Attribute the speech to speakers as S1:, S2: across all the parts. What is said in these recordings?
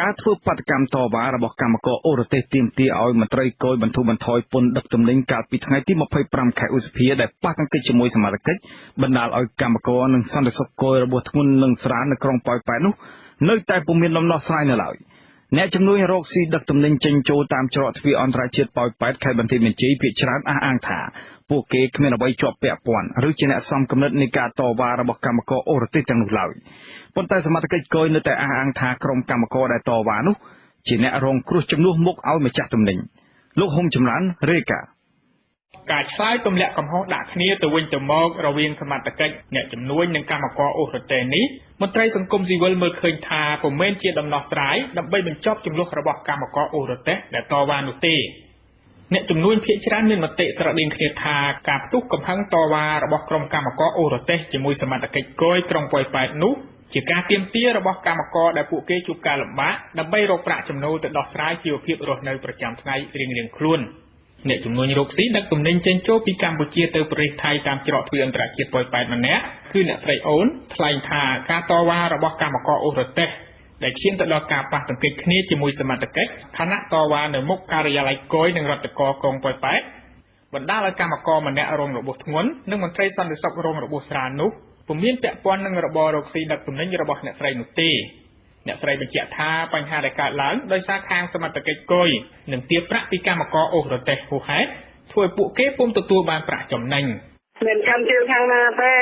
S1: ការធ្វើបាតកម្មតវ៉ារបស់កម្មករអូរទេសទាមទារឲ្យមន្ត្រីគយបន្ធូរបន្ថយពន្ធដឹកទំនិញកាលពីថ្ងៃទី25ខែឧសភាដែលប៉ះទង្គិចជាមួយសមាជិកបណ្ដាលឲ្យកម្មករនិងសន្តិសុខគយរបួសធ្ងន់និងស្រាលនៅក្រុងប៉ោយប៉ែតនោះនៅតែពុំមានដំណោះស្រាយនៅឡើយអ្នកជំនួយរកស៊ីដឹកទំនិញចេញចូលតាមច្រកទ្វារអន្តរជាតិប៉ោយប៉ែតខេត្តបន្ទាយមានជ័យភាគច្រើនអះអាងថាពួកគេគ្មានអ្វីជាប់ពាក់ព័ន្ធឬជាអ្នកសំគំនិតនៃការតវ៉ារបស់កម្មករអូរទេសទាំងនោះឡើយប៉ុន្តែសមាជិកគយនៅតែអះអាងថាក្រុមកម្មករដែលតវ៉ានោះជាអ្នករងគ្រោះជំនួសមុខឲ្យម្ចាស់ទំនិញលោកហ៊ុំចម្រើនរាយការណ៍
S2: ការឆ្លើយទម្លាក់កំហុសដាក់គ្នាទៅវិញទៅមករវាងសមត្ថកិច្ចអ្នកជំនួយនិងកម្មករអូរទេសនេះមន្ត្រីសង្គមស៊ីវិលមើលឃើញថាពុំមែនជាដំណោះស្រាយដើម្បីបញ្ចប់ជម្លោះរបស់កម្មករអូរទេសដែលតវ៉ានោះទេអ្នកជំនួយភាគច្រើនមានមតិស្រដៀងគ្នាថាការផ្ទុះកំហឹងតវ៉ារបស់ក្រុមកម្មករអូរទេសជាមួយសមត្ថកិច្ចគយក្រុងប៉ោយប៉ែតនោះជាការទាមទាររបស់កម្មករដែលពួកគេជួបការលំបាកដើម្បីរកប្រាក់ចំណូលទៅដោះស្រាយជីវភាពរស់នៅប្រចាំថ្ងៃរៀងៗខ្លួនអ្នកជំនួញរកស៊ីដឹកទំនិញចេញចូលពីកម្ពុជាទៅប្រទេសថៃតាមច្រកទ្វារអន្តរជាតិប៉ោយប៉ែតម្នាក់គឺអ្នកស្រីអូនថ្លែងថាការតវ៉ារបស់កម្មករអូរទេសដែលឈានទៅដល់ការប៉ះទង្គិចគ្នាជាមួយសមត្ថកិច្ចខណៈតវ៉ានៅមុខការិយាល័យគយនិងរដ្ឋកោក្រុងប៉ោយប៉ែតបណ្ដាលឲ្យកម្មករម្នាក់រងរបួសធ្ងន់និងមន្ត្រីសន្តិសុខរងរបួសស្រាលនោះពុំមានពាក់ព័ន្ធនឹងរបររកស៊ីដឹកទំនិញរបស់អ្នកស្រីនោះទេអ្នកស្រីបញ្ជាក់ថាបញ្ហាដែលកើតឡើងដោយសារខាងសមត្ថកិច្ចគយនិងទារប្រាក់ពីកម្មករអូរទេសហួសហេតុធ្វើឲ្យពួកគេពុំទទួលបានប្រាក់ចំណេញ
S3: មានកម្មជឿខាងណាទេ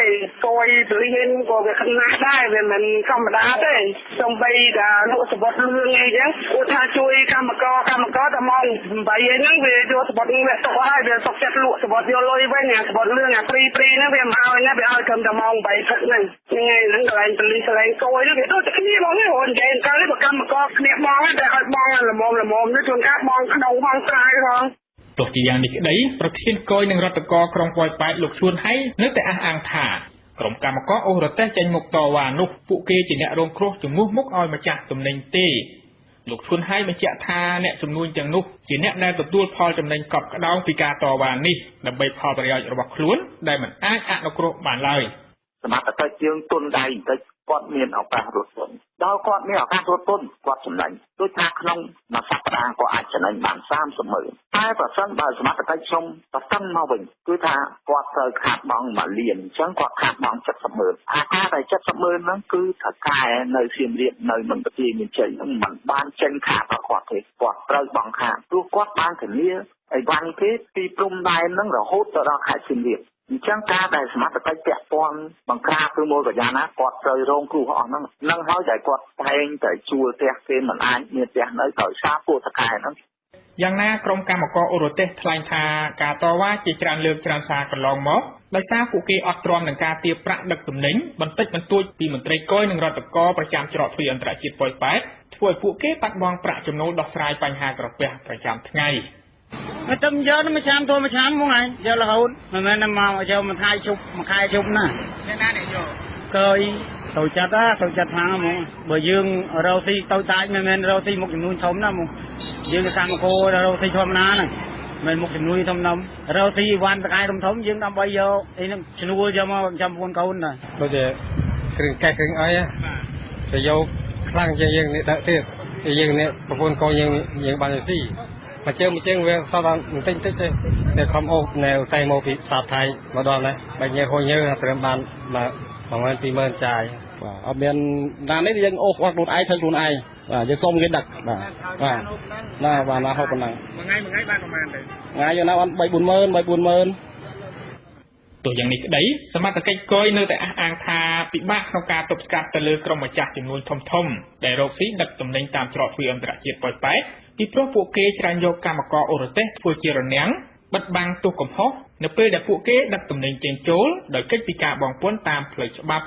S3: គយព្រលិនក៏វាខ្នាស់ដែរវាមិនធម្មតាទេសំបីតែលក់សបុតលឿងអីចឹងគាត់ថាជួយកម្មករតែម៉ោង8ហ្នឹងវាយកសបុតវាទុកហើយវាសុកចិត្តលក់សបុតយកលុយវិញអាសបុតលឿងអាព្រីហ្នឹងវាមិនឲ្យណាវាឲ្យត្រឹមតែម៉ោង8ព្រឹកហ្នឹងហ្នឹងកន្លែងប៉ូលីសកន្លែងគយហ្នឹងវាដូចតែគ្នាបងហ្នឹងនិយាយទៅបើកម្មករគ្នាបងតែឲ្យបងល្មមនេះជួនកាលបងក្នុងបងស្រាយផង
S2: ទោះជាយ៉ាងនេះក្តីប្រធានគយនឹងរដ្ឋកោក្រុងប៉ោយប៉ែតលោកជួនហៃនៅតែអះអាងថាក្រុមកម្មករអូរទេសចេញមុខតវ៉ានោះពួកគេជាអ្នករងគ្រោះជំនួសមុខឲ្យម្ចាស់ទំនិញទេលោកជួនហៃបញ្ជាក់ថាអ្នកជំនួញទាំងនោះជាអ្នកដែលទទួលផលចំណេញកប់ក្តោងពីការតវ៉ានេះដើម្បីផលប្រយោជន៍របស់ខ្លួនដែលមិនអាចអនុគ្រោះបានឡើយ
S4: សមត្ថកិច្ចយើងទុនដៃបន្តិចគាត់មានឱកាសរត់ពន្ធដល់គាត់មានឱកាសរត់ពន្ធគាត់ចំណេញដូចថាក្នុងមួយសប្តាហ៍គាត់អាចចំណេញបាន30,000តែប្រសិនបើសមត្ថកិច្ចខ្ញុំប្រសិនមកវិញគឺថាគាត់ត្រូវខាតបង់1លានអញ្ចឹងគាត់ខាតបង់70,000អាការតែ70,000ហ្នឹងគឺថកែនៅសៀមរាបនៅមន្ទីរមានជ័យហ្នឹងមិនបានចេញខាតរបស់គាត់ទេគាត់ត្រូវបង់ខាតព្រោះគាត់បានធានាអីវ៉ាន់គេពីព្រំដែនហ្នឹងរហូតទៅដល់ខេត្តសៀមរាបអញ្ចឹងការដែលសមត្ថកិច្ចពាក់ព័ន្ធបង្ក្រាបឬមួយក៏យ៉ាងណាគាត់ត្រូវរងគ្រោះអស់ហ្នឹងនឹងហើយដែលគាត់តែងតែជួលផ្ទះគេមិនអាចមានផ្ទះនៅដោយសារពួកតកែហ្នឹង
S2: យ៉ាងណាក្រុមកម្មករអូរទេសថ្លែងថាការតវ៉ាជាច្រើនលើកច្រើនសារកន្លងមកដោយសារពួកគេអត់ទ្រាំនឹងការទារប្រាក់ដឹកទំនិញបន្តិចបន្តួចពីមន្ត្រីគយនិងរដ្ឋកោប្រចាំច្រកទ្វារអន្តរជាតិប៉ោយប៉ែតធ្វើឲ្យពួកគេបាត់បង់ប្រាក់ចំណូលដោះស្រាយបញ្ហាក្រពះប្រចាំថ្ងៃ
S3: មកទៅយកមួយឆ្នាំទៅមួយឆ្នាំហ្មងហើយយករហូតមិនមែនមកយកមួយថ្ងៃជប់មួយខែជប់ណា
S2: អ្នកណាអ្នកយក
S3: កយទៅចិត្តថាហ្មងបើយើងរកស៊ីទៅតាចមិនមែនរកស៊ីមុខចំនួនធំណាហ្មងយើងកម្មកររកស៊ីធម្មតាហ្នឹងមិនមុខចំនួនធំរកស៊ីវ៉ាន់តកែធំយើងដើម្បីយកអីហ្នឹងឈ្នួលយកមកចាំប្រពន្ធកូនដែរ
S5: ដូចជាគ្រឿងកែគ្រឿងអីទៅយកខ្លាំងជាងយើងនេះដាក់ទៀតយើងនេះប្រពន្ធកូនយើងបានស៊ីមកជើងវាសតបន្តិចទេតែខំអូសនៅតែមកពីផ្សារថៃមកដល់នេះបែរញើហួយញើត្រឹមបានមក120,000ចាយ
S6: បាទអត់មានណានេះយើងអូសគាត់ខ្លួនឯងធ្វើខ្លួនឯងបាទយើងសុំគេដឹកបាទណាបាទណាហូបប៉ុណ្ណឹង
S2: មួយថ្ងៃបានប្រហែលទៅ
S6: ថ្ងៃយកណាបាន3-40000
S2: ទោះយ៉ាងនេះក្តីសមត្ថកិច្ចគយនៅតែអះអាងថាពិបាកក្នុងការទប់ស្កាត់ទៅលើក្រុមម្ចាស់ចំនួនធំដែលរកស៊ីដឹកទំនិញតាមច្រកទ្វារអន្តរជាតិប៉ោយប៉ែតពីព្រោះពួកគេច្រើនយកកម្មករអូរទេសធ្វើជារនាំងបិទបាំងទោសកំហុសនៅពេលដែលពួកគេដឹកទំនិញចេញចូលដោយកិច្ចពីការបង់ពន្ធតាមផ្លូវច្បាប់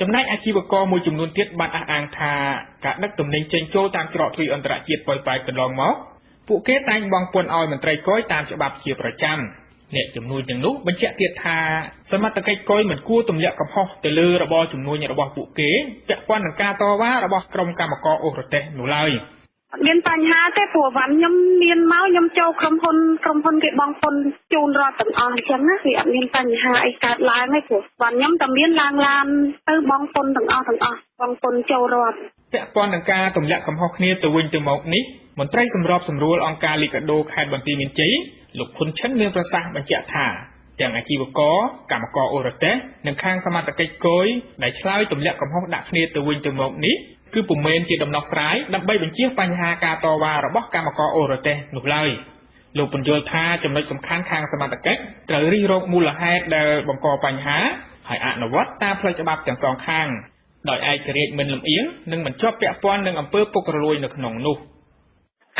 S2: ចំណែកអាជីវករមួយចំនួនទៀតបានអះអាងថាការដឹកទំនិញចេញចូលតាមច្រកទ្វារអន្តរជាតិប៉ោយប៉ែតកន្លងមកពួកគេតែងបង់ពន្ធឲ្យមន្ត្រីគយតាមច្បាប់ជាប្រចាំអ្នកជំនួយទាំងនោះបញ្ជាក់ទៀតថាសមត្ថកិច្ចគយមិនគួរទម្លាក់កំហុសទៅលើរបរជំនួញរបស់ពួកគេពាក់ព័ន្ធនឹងការតវ៉ារបស់ក្រុមកម្មករអូរទេសនោះឡើយ
S3: មានបញ្ហាទេព្រោះវ៉ាន់ខ្ញុំមានមកខ្ញុំចូលក្រុមហ៊ុនគេបងប្អូនជូនរត់ទាំងអស់អញ្ចឹងណាវាអត់មានបញ្ហាអីកើតឡើងទេព្រោះវ៉ាន់ខ្ញុំតែមានឡានទៅបងប្អូនទាំងអស់បងប្អូនចូលរត់
S2: ពាក់ព័ន្ធនឹងការទម្លាក់កំហុសគ្នាទៅវិញទៅមកនេះមន្ត្រីសម្របសម្រួលអង្គការលីកាដូខេត្តបន្ទាយមានជ័យលោកខុនឈិនមានប្រសាសន៍បញ្ជាក់ថាទាំងអាជីវករកម្មករអូរ៉ាតេសនិងខាងសមត្ថកិច្ចគយដែលឆ្លើយទម្លាក់កំហុសដាក់គ្នាទៅវិញទៅមកនេះគឺពុំមែនជាដំណោះស្រាយដើម្បីបញ្ជៀសបញ្ហាការតវ៉ារបស់កម្មករអូរ៉ាតេសនោះឡើយលោកបញ្យល់ថាចំណុចសំខាន់ខាងសមត្ថកិច្ចត្រូវរិះរកមូលហេតុដែលបង្កបញ្ហាហើយអនុវត្តតាមផ្លូវច្បាប់ទាំងសងខាងដោយឯករាជ្យមិនលំអៀងនិងមិនជាប់ពាក់ព័ន្ធនឹងអំពើពុករលួយនៅក្នុងនោះ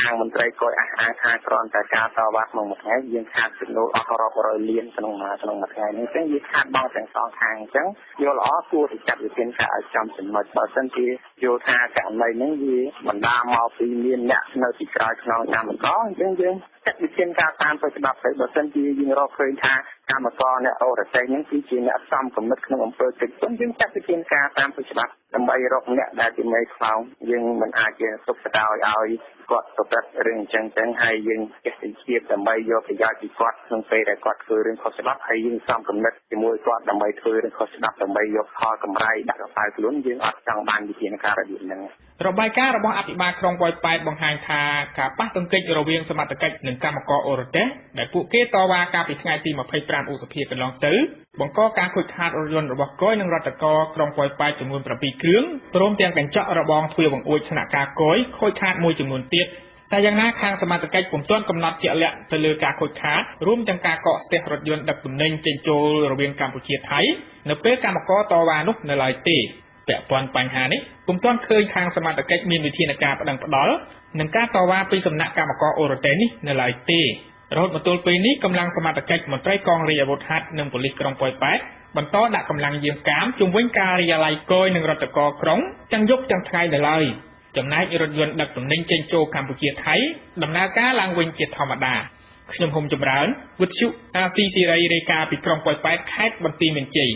S4: ខាងមន្ត្រីគយអះអាងថាគ្រាន់តែការតវ៉ាក្នុងមួយថ្ងៃយើងខាតចំណូលអស់រាប់រយលានក្នុងមួយថ្ងៃនេះចឹងយើងខាតបង់ទាំងសងខាងអញ្ចឹងយល់ល្អគួរតែចាត់វិធានការឲ្យចំចំណុចបើសិនជាយល់ថាករណីនេះវាបណ្ដាលមកពីមានអ្នកនៅពីក្រោយខ្នងកម្មករអញ្ចឹងយើងចាត់វិធានការតាមផ្លូវច្បាប់ទៅបើសិនជាយើងរកឃើញថាកម្មករអ្នកអូរ៉ាតេសហ្នឹងគឺជាអ្នកសំគំនិតក្នុងអំពើកិច្ចព្រមយើងចាត់វិធានការតាមផ្លូវច្បាប់ដើម្បីរកអ្នកដែលជាមេខ្លោងយើងមិនអាចជាទុកស្ដាយឲ្យគាត់ប្រព្រឹត្តរឿងអញ្ចឹងហើយយើងចេះតែជាដើម្បីយកប្រយោជន៍ពីគាត់ក្នុងពេលដែលគាត់ធ្វើរឿងខុសច្បាប់ហើយយើងសំគំនិតជាមួយគាត់ដើម្បីធ្វើរឿងខុសច្បាប់ដើម្បីយកផលកម្រៃដាក់កប៉ាល់ខ្លួនយើងអត់ចង់បានវិធានការរបៀបហ្នឹង
S2: របាយការណ៍របស់អភិបាលក្រុងប៉ោយប៉ែតបង្ហាញថាការប៉ះទង្គិចរវាងសមត្ថកិច្ចនិងកម្មករអូរ៉ាតេសដែលពួកគេតវ៉ាកាលពីថ្ងៃទី25ឧសភាកន្លងទៅបង្កការខូចខាតរថយន្តរបស់គយនិងរដ្ឋករក្រុងប៉ោយប៉ែតចំនួន7គ្រឿងព្រមទាំងកញ្ចក់របងទ្វារបង្អួចស្នាក់ការគយខូចខាតមួយចំនួនទៀតតែយ៉ាងណាខាងសមត្ថកិច្ចពុំទាន់កំណត់ជាក់លាក់ទៅលើការខូចខាតរួមទាំងការកកស្ទះរថយន្តដឹកទំនិញចេញចូលរវាងកម្ពុជាថៃនៅពេលកម្មករតវ៉ានោះនៅឡើយទេពាក់ព័ន្ធបញ្ហានេះពុំទាន់ឃើញខាងសមត្ថកិច្ចមានវិធានការប្តឹងផ្តល់នឹងការតវ៉ាពីសំណាក់កម្មករអូរ៉ាតេសនេះនៅឡើយទេរហូតមកទល់ពេលនេះកម្លាំងសមត្ថកិច្ចមន្ត្រីកងរាជអាវុធហត្ថនិងប៉ូលីសក្រុងប៉ោយប៉ែតបន្តដាក់កម្លាំងយាមកាមជុំវិញការិយាល័យគយនិងរដ្ឋករក្រុងទាំងយប់ទាំងថ្ងៃនៅឡើយចំណែករថយន្តដឹកទំនិញចេញចូលកម្ពុជាថៃដំណើរការឡើងវិញជាធម្មតាខ្ញុំហុំចម្រើនវិទ្យុ RC សេរីរាយការណ៍ពីក្រុងប៉ោយប៉ែតខេត្តបន្ទាយមានជ័យ